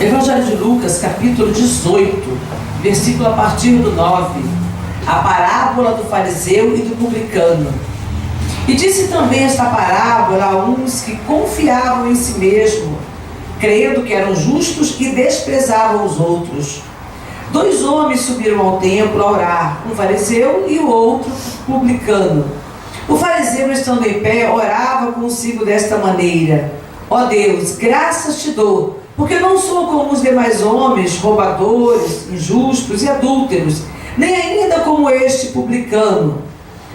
Evangelho de Lucas, capítulo 18, versículo a partir do 9. A parábola do fariseu e do publicano. E disse também esta parábola a uns que confiavam em si mesmo, crendo que eram justos e desprezavam os outros. 2 homens subiram ao templo a orar, um fariseu e o outro publicano. O fariseu, estando em pé, orava consigo desta maneira: ó Deus, graças te dou, porque não sou como os demais homens, roubadores, injustos e adúlteros, nem ainda como este publicano.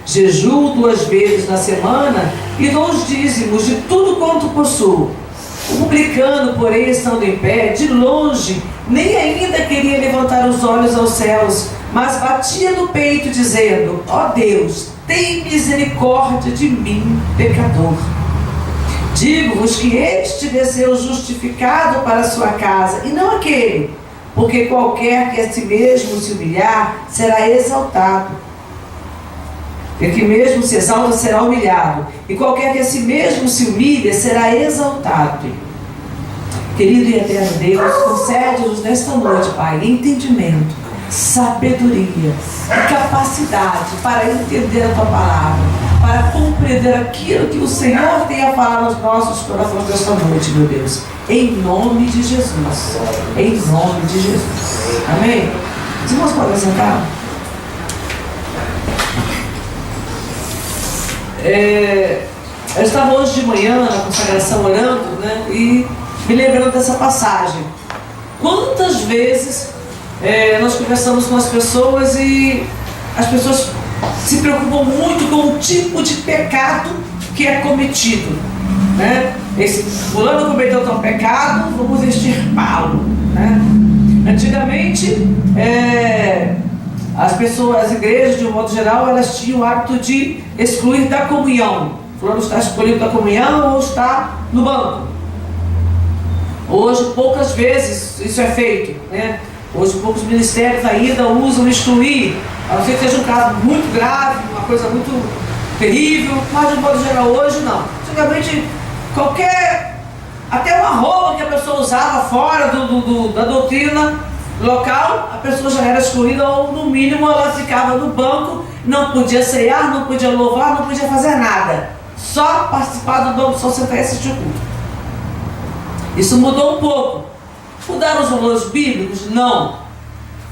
Jejuo 2 vezes na semana e dou os dízimos de tudo quanto possuo. O publicano, porém, estando em pé, de longe, nem ainda queria levantar os olhos aos céus, mas batia no peito, dizendo: ó Deus, tem misericórdia de mim, pecador. Digo-vos que este desceu justificado para a sua casa, e não aquele, porque qualquer que a si mesmo se humilhar, será exaltado. E que mesmo se exalta, será humilhado, e qualquer que a si mesmo se humilha, será exaltado. Querido e eterno Deus, concede-nos nesta noite, Pai, entendimento, sabedoria e capacidade para entender a Tua palavra, para compreender aquilo que o Senhor tem a falar nos nossos corações nesta noite, meu Deus. Em nome de Jesus. Em nome de Jesus. Amém? Os irmãos podem sentar? Eu estava hoje de manhã na consagração orando, né, e me lembrando dessa passagem. Quantas vezes nós conversamos com as pessoas e as pessoas se preocupam muito com o tipo de pecado que é cometido, né? Esse fulano cometeu tal pecado, vamos extirpá-lo, né? Antigamente as pessoas, as igrejas de um modo geral, elas tinham o hábito de excluir da comunhão. Fulano está excluído da comunhão ou está no banco. Hoje poucas vezes isso é feito, né? Hoje poucos ministérios ainda usam excluir, a não ser que seja um caso muito grave, uma coisa muito terrível, mas de um modo geral hoje não. Antigamente até uma roupa que a pessoa usava fora da doutrina local, a pessoa já era excluída, ou no mínimo ela ficava no banco, não podia ceiar, não podia louvar, não podia fazer nada, só participar do banco, só sentar e assistir o culto. Isso mudou um pouco. Mudaram os valores bíblicos? Não.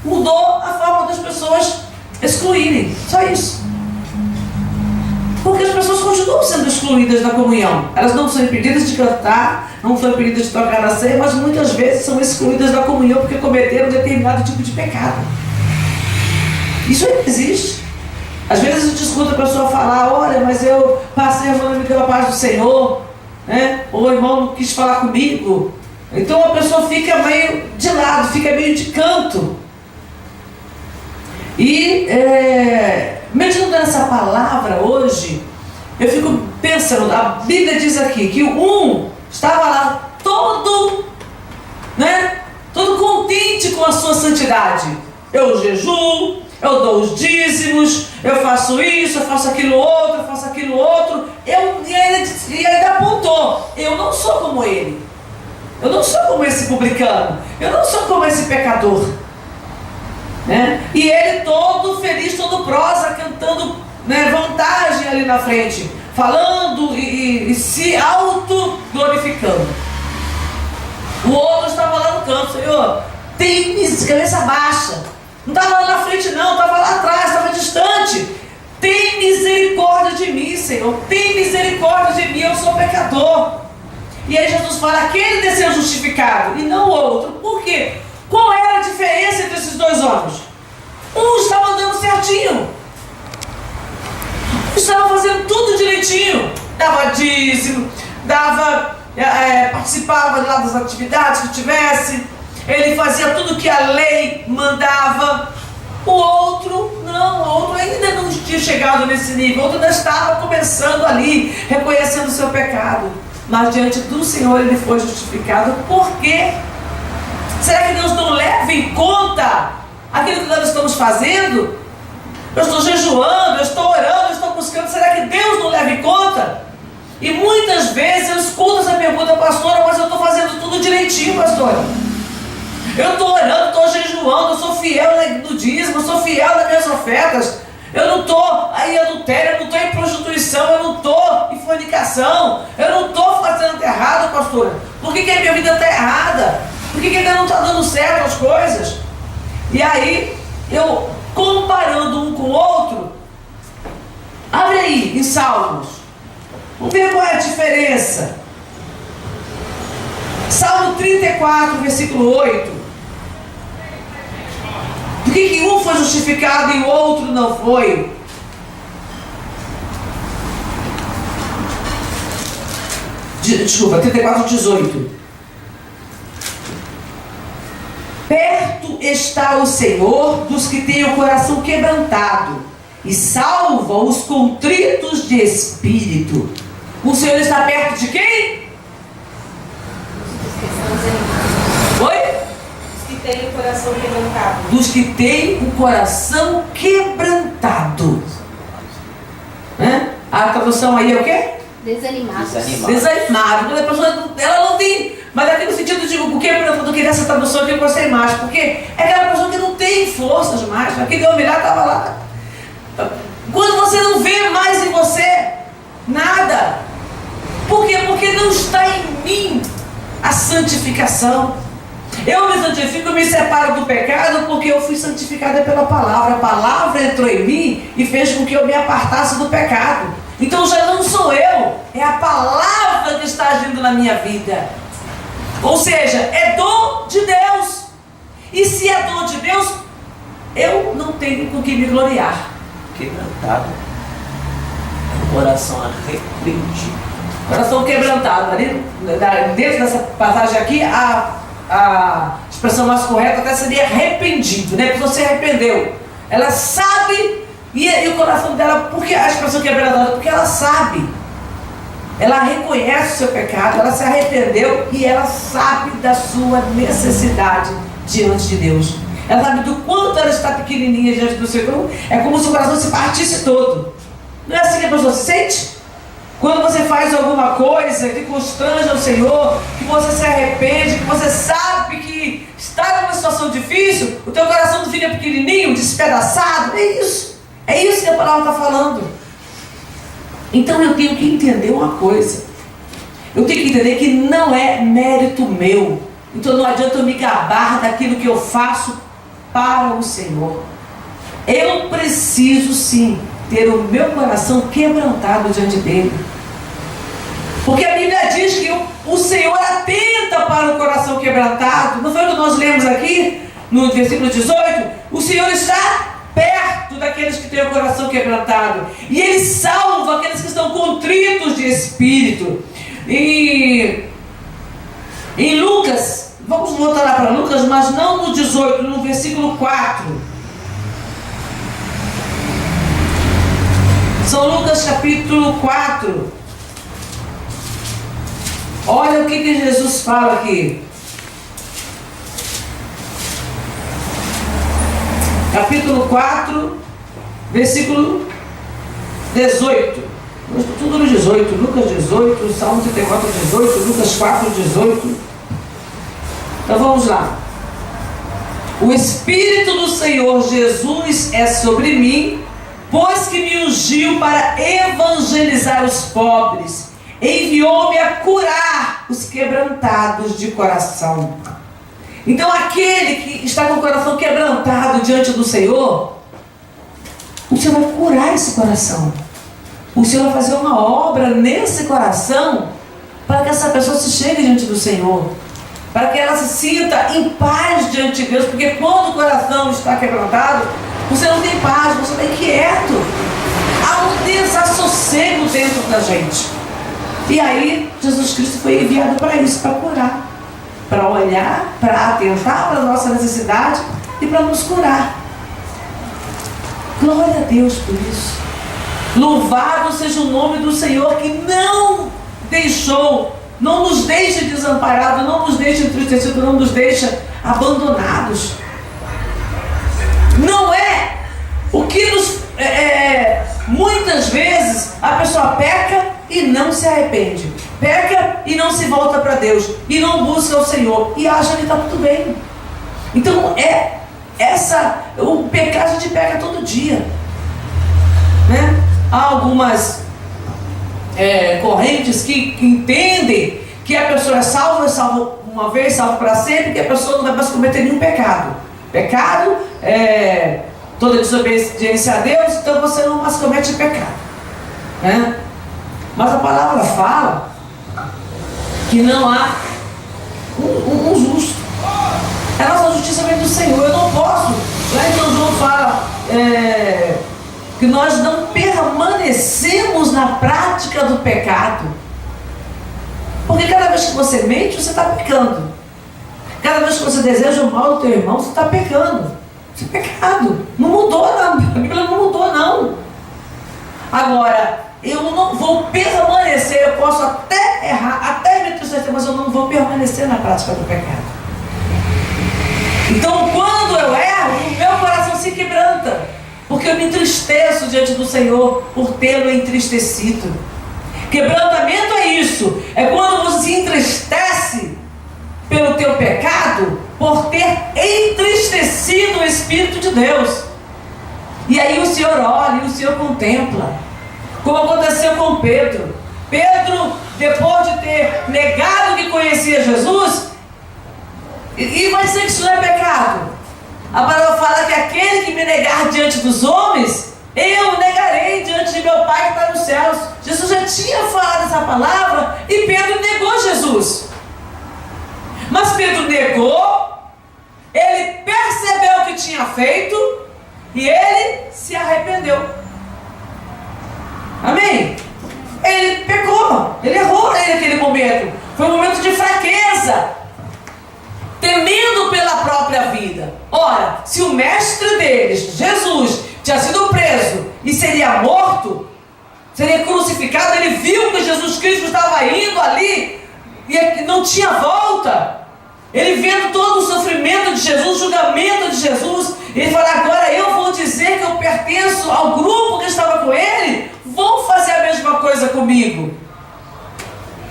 Mudou a forma das pessoas excluírem, só isso. Porque as pessoas continuam sendo excluídas da comunhão. Elas não são impedidas de cantar, não são impedidas de tocar na ceia, mas muitas vezes são excluídas da comunhão porque cometeram determinado tipo de pecado. Isso ainda existe. Às vezes a gente escuta a pessoa falar: olha, mas eu passei a mão pela paz do Senhor, né? Ou o irmão não quis falar comigo. Então a pessoa fica meio de lado, fica meio de canto. E meditando nessa palavra hoje, eu fico pensando, a Bíblia diz aqui que um estava lá todo contente com a sua santidade. Eu jejuo, eu dou os dízimos, eu faço isso, eu faço aquilo outro. E ainda apontou: eu não sou como ele, eu não sou como esse publicano, eu não sou como esse pecador, né? E ele todo feliz, todo prosa, cantando, né, vantagem ali na frente, falando e se auto-glorificando. O outro estava lá no canto: Senhor, tem cabeça baixa, não estava lá na frente não, estava lá atrás, estava distante. Tem misericórdia de mim, Senhor, tem misericórdia de mim, eu sou pecador. E aí Jesus fala: aquele desceu justificado e não o outro. Por quê? Qual era a diferença entre esses 2 homens? Um estava andando certinho, estava fazendo tudo direitinho, dava dízimo, participava lá das atividades que tivesse, ele fazia tudo que a lei mandava. O outro não, o outro ainda não tinha chegado nesse nível, o outro ainda estava começando ali, reconhecendo o seu pecado. Mas diante do Senhor ele foi justificado. Por quê? Será que Deus não leva em conta aquilo que nós estamos fazendo? Eu estou jejuando, eu estou orando, eu estou buscando. Será que Deus não leva em conta? E muitas vezes eu escuto essa pergunta: pastora, mas eu estou fazendo tudo direitinho, pastora. Eu estou orando, estou jejuando, eu sou fiel no dízimo, eu sou fiel nas minhas ofertas. Eu não estou em adultério, eu não estou em prostituição, eu não estou em fornicação, eu não estou fazendo errado, pastora. Por que a minha vida está errada? Por que ainda não está dando certo as coisas? E aí, eu comparando um com o outro, abre aí em Salmos, vamos ver qual é a diferença. Salmo 34, versículo 8. Por que um foi justificado e o outro não foi? Desculpa, 34, 18. Perto está o Senhor dos que têm o coração quebrantado e salva os contritos de espírito. O Senhor está perto de quem? Oi? Tem o coração quebrantado. Dos que têm o coração quebrantado. Né? A tradução aí é o quê? Desanimado. Desanimado. Quando a pessoa, ela não tem, mas aqui no sentido de o quebrantado, eu queria essa tradução que eu gostei mais, porque é aquela pessoa que não tem forças mais. Aquele homem lá estava lá. Quando você não vê mais em você nada. Por quê? Porque não está em mim a santificação. Eu me santifico, eu me separo do pecado porque eu fui santificada pela palavra. A palavra entrou em mim e fez com que eu me apartasse do pecado. Então já não sou eu, é a palavra que está agindo na minha vida. Ou seja, é dom de Deus. E se é dom de Deus, eu não tenho com que me gloriar. Quebrantado, coração arrependido. Coração quebrantado. Ali, dentro dessa passagem aqui, a expressão mais correta até seria arrependido, né? Porque você arrependeu. Ela sabe, e o coração dela, por que a expressão quebrantada? Porque ela sabe. Ela reconhece o seu pecado, ela se arrependeu e ela sabe da sua necessidade diante de Deus. Ela sabe do quanto ela está pequenininha diante do Senhor. É como se o coração se partisse todo. Não é assim que a pessoa se sente? Quando você faz alguma coisa que constrange ao Senhor, que você se arrepende, que você sabe que está numa situação difícil, o teu coração não fica pequenininho, despedaçado. É isso. É isso que a palavra está falando. Então eu tenho que entender uma coisa. Eu tenho que entender que não é mérito meu. Então não adianta eu me gabar daquilo que eu faço para o Senhor. Eu preciso sim ter o meu coração quebrantado diante dele. Porque a Bíblia diz que o Senhor atenta para o coração quebrantado. Não foi o que nós lemos aqui no versículo 18? O Senhor está perto daqueles que têm o coração quebrantado. E Ele salva aqueles que estão contritos de espírito. E em Lucas, vamos voltar lá para Lucas, mas não no 18, no versículo 4. São Lucas capítulo 4. Olha o que Jesus fala aqui. Capítulo 4, versículo 18. Tudo no 18. Lucas 18, Salmo 34, 18, Lucas 4, 18. Então vamos lá. O Espírito do Senhor Jesus é sobre mim, pois que me ungiu para evangelizar os pobres, enviou-me a curar os quebrantados de coração. Então aquele que está com o coração quebrantado diante do Senhor, o Senhor vai curar esse coração. O Senhor vai fazer uma obra nesse coração para que essa pessoa se chegue diante do Senhor, para que ela se sinta em paz diante de Deus, porque quando o coração está quebrantado, você não tem paz, você está inquieto. Há um desassossego dentro da gente. E aí, Jesus Cristo foi enviado para isso, para curar. Para olhar, para atentar para a nossa necessidade e para nos curar. Glória a Deus por isso. Louvado seja o nome do Senhor que não deixou, não nos deixa desamparados, não nos deixa entristecidos, não nos deixa abandonados. Não é o que nos... muitas vezes a pessoa peca e não se arrepende, peca e não se volta para Deus, e não busca o Senhor, e acha que está tudo bem. Então o pecado a gente peca todo dia, né? Há algumas correntes que entendem que a pessoa é salva uma vez, salva para sempre, que a pessoa não vai mais cometer nenhum pecado. Pecado é toda desobediência a Deus, então você não mais comete pecado, né? Mas a palavra fala que não há um justo. A nossa justiça vem do Senhor. Eu não posso. Lá então João fala que nós não permanecemos na prática do pecado. Porque cada vez que você mente, você está pecando. Cada vez que você deseja o mal do teu irmão, você está pecando. Isso é pecado. Não mudou, não. A Bíblia não mudou, não. Agora, eu não vou permanecer. Eu posso até errar, até me entristecer, mas eu não vou permanecer na prática do pecado. Então, quando eu erro, o meu coração se quebranta. Porque eu me entristeço diante do Senhor por tê-lo entristecido. Quebrantamento é isso. É quando você se entristece pelo teu pecado, por ter entristecido o Espírito de Deus. E aí o Senhor olha, e o Senhor contempla. Como aconteceu com Pedro. Pedro, depois de ter negado que conhecia Jesus, e vai dizer que isso não é pecado. A palavra fala que aquele que me negar diante dos homens, eu negarei diante de meu Pai que está nos céus. Jesus já tinha falado essa palavra e Pedro negou Jesus. Mas Pedro negou, ele percebeu o que tinha feito e ele se arrependeu. Amém? Ele pecou, ele errou naquele momento. Foi um momento de fraqueza, temendo pela própria vida. Ora, se o mestre deles, Jesus, tinha sido preso e seria morto, seria crucificado, ele viu que Jesus Cristo estava indo ali e não tinha volta. Ele vendo todo o sofrimento de Jesus, o julgamento de Jesus, ele fala: agora eu vou dizer que eu pertenço ao grupo que estava com ele, vão fazer a mesma coisa comigo.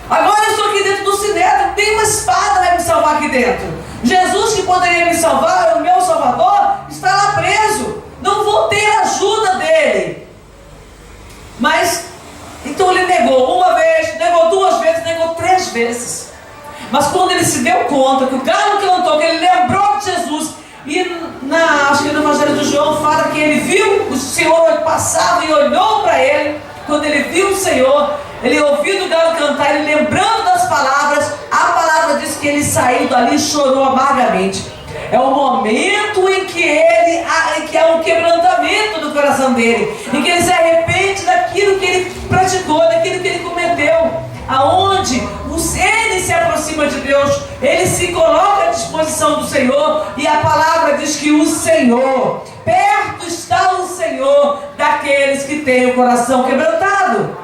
Agora eu estou aqui dentro do sinédrio, tem uma espada vai me salvar aqui dentro. Jesus, que poderia me salvar, o meu Salvador, está lá preso. Não vou ter ajuda dele. Mas, então ele negou uma vez, negou duas vezes, negou 3 vezes. Mas quando ele se deu conta que o galo cantou, que ele lembrou de Jesus, e acho que no Evangelho de João fala que ele viu o Senhor passava e olhou para ele. Quando ele viu o Senhor, ele ouviu o galo cantar, ele lembrando das palavras, a palavra diz que ele saiu dali e chorou amargamente. É o momento em que é um quebrantamento do coração dele, em que ele se arrepende daquilo que ele praticou, daquilo que ele cometeu, aonde ele se aproxima de Deus, ele se coloca à disposição do Senhor, e a palavra diz que o Senhor, perto está o Senhor daqueles que têm o coração quebrantado.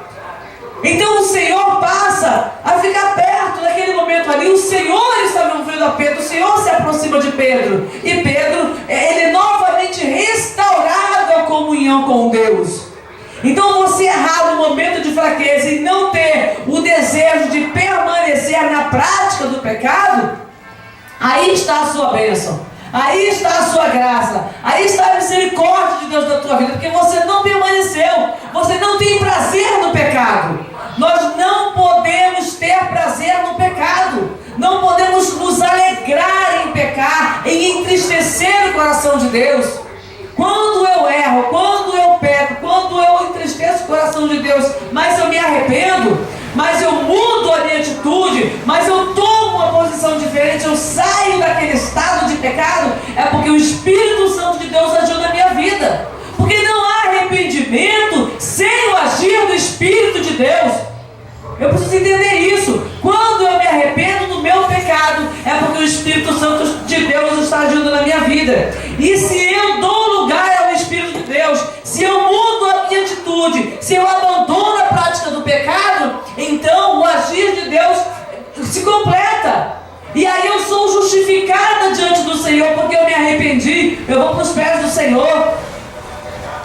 Então o Senhor passa a ficar perto naquele momento ali. O Senhor está ouvindo a Pedro, o Senhor se aproxima de Pedro, e Pedro, ele novamente restaurado a comunhão com Deus. Então você errar no momento de fraqueza e não ter o desejo de permanecer na prática do pecado, aí está a sua bênção, aí está a sua graça, aí está a misericórdia de Deus na tua vida, porque você não permaneceu, você não tem prazer no pecado. Nós não podemos ter prazer no pecado, não podemos nos alegrar em pecar, em entristecer o coração de Deus. Quando eu erro, quando eu peco, quando eu entristeço o coração de Deus, mas eu me arrependo, mas eu mudo a minha atitude, mas eu tomo uma posição diferente, eu saio daquele estado de pecado, é porque o Espírito Santo de Deus agiu na minha vida. Porque não há arrependimento sem o agir do Espírito de Deus. Eu preciso entender isso. Quando eu me arrependo do meu pecado, é porque o Espírito Santo de Deus está agindo na minha vida. E se eu dou lugar ao Espírito de Deus, se eu mudo a minha atitude, se eu abandono a prática do pecado, então o agir de Deus se completa. E aí eu sou justificada diante do Senhor, porque eu me arrependi, eu vou para os pés do Senhor.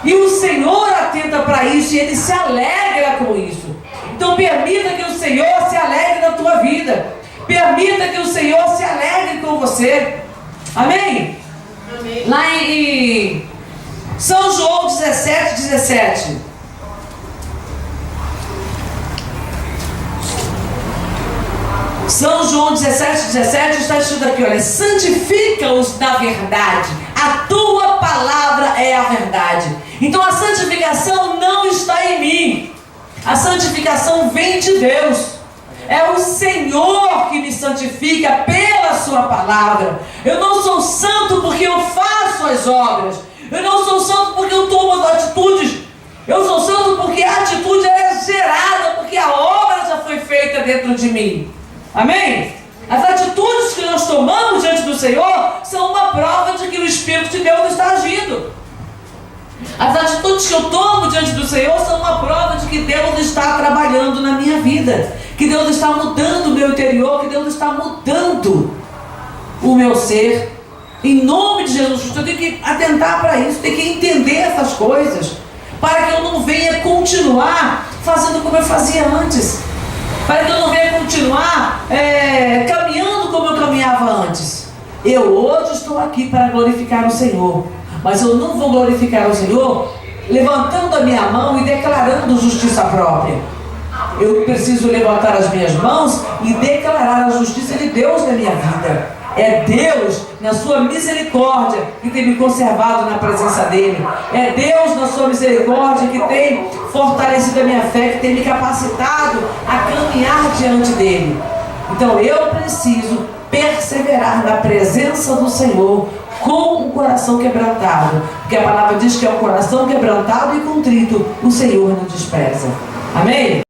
E o Senhor atenta para isso, e Ele se alegra com isso. Então permita que o Senhor se alegre na tua vida. Permita que o Senhor se alegre com você. Amém? Amém. Lá em São João 17:17. São João 17:17 está escrito aqui, olha: santifica-os na verdade, a tua palavra é a verdade. Então a santificação não está em mim, a santificação vem de Deus. É o Senhor que me santifica pela sua palavra. Eu não sou santo porque eu faço as obras, eu não sou santo porque eu tomo as atitudes, eu sou santo porque a atitude é gerada, porque a obra já foi feita dentro de mim. Amém? As atitudes que nós tomamos diante do Senhor são uma prova de que o Espírito de Deus está agindo. As atitudes que eu tomo diante do Senhor são uma prova de que Deus está trabalhando na minha vida, que Deus está mudando o meu interior, que Deus está mudando o meu ser. Em nome de Jesus Cristo, eu tenho que atentar para isso, tenho que entender essas coisas, para que eu não venha continuar fazendo como eu fazia antes, para que eu não venha continuar caminhando como eu caminhava antes. Eu hoje estou aqui para glorificar o Senhor, mas eu não vou glorificar o Senhor levantando a minha mão e declarando justiça própria. Eu preciso levantar as minhas mãos e declarar a justiça de Deus na minha vida. É Deus, na sua misericórdia, que tem me conservado na presença dEle. É Deus, na sua misericórdia, que tem fortalecido a minha fé, que tem me capacitado a caminhar diante dEle. Então eu preciso perseverar na presença do Senhor com o coração quebrantado, porque a palavra diz que é o coração quebrantado e contrito o Senhor não despreza. Amém?